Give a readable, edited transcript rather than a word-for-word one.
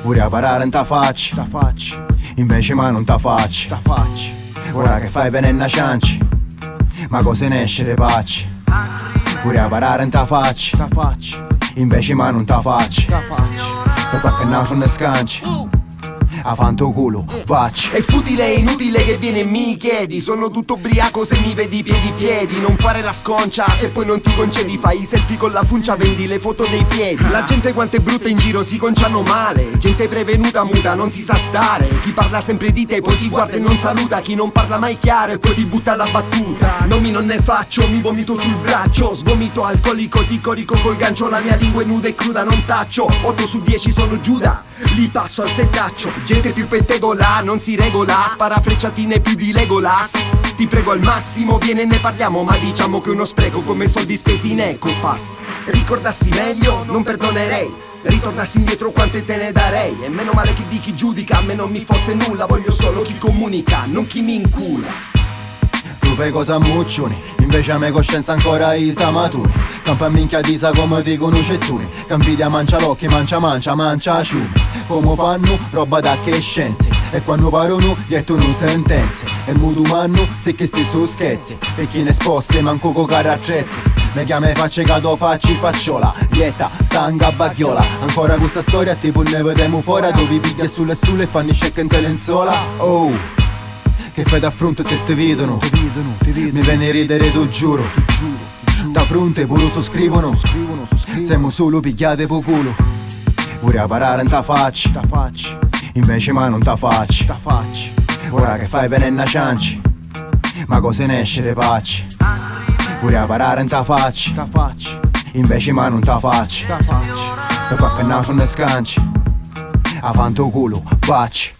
Pure a parare in ta faccia, invece ma non ta faccia. Ora che fai venenna cianci, ma cosa ne esce le pacce. Pure a parare in ta faccia, invece ma non ta faccia. Per qualche naso ne scanci, a fanto culo, facci. È futile e inutile che viene e mi chiedi. Sono tutto ubriaco se mi vedi piedi. Non fare la sconcia se poi non ti concedi. Fai i selfie con la funcia, vendi le foto dei piedi. La gente quanto è brutta in giro, si conciano male. Gente prevenuta muta, non si sa stare. Chi parla sempre di te poi ti guarda e non saluta. Chi non parla mai chiaro e poi ti butta la battuta. Nomi non ne faccio, mi vomito sul braccio. Sgomito alcolico, ti corico col gancio. La mia lingua è nuda e cruda, non taccio. 8 su 10 sono Giuda, li passo al setaccio. Gente più pettegola, non si regola. Spara frecciatine più di Legolas. Ti prego al massimo, viene e ne parliamo. Ma diciamo che è uno spreco come soldi spesi in Ecopass. Ricordassi meglio, non perdonerei. Ritornassi indietro quante te ne darei. E meno male che di chi giudica, a me non mi fotte nulla. Voglio solo chi comunica, non chi mi incula. Tu fai cosa muccioni, invece a me coscienza ancora isa maturi. Campa minchia disa come ti conoscettuni. Che invidia mancia l'occhio, mancia ciumi. Come fanno roba da che scienze. E quando parlano dietro sentenze. E mutumanno se che si su scherzi. E chi ne sposta manco co carattrezzi. Me chiama e facce cato facci facciola. Lieta, sanga, baghiola. Ancora questa storia tipo ne vedremo fuori. Dove piglia sulle e fanno i check in te lenzuola. Oh, che fai da fronte se ti vedono? Mi viene a ridere, tu giuro. Da fronte pure scrivono. Siamo solo pigliate po' culo. Pure a parare in ta faccia, invece ma non ta faccia. Ora che fai venenna cianci, ma cosa ne esce le pacce. Pure a parare in ta faccia, invece ma non ta faccia. Per qualche naso ne scanci, a fanto culo, facci.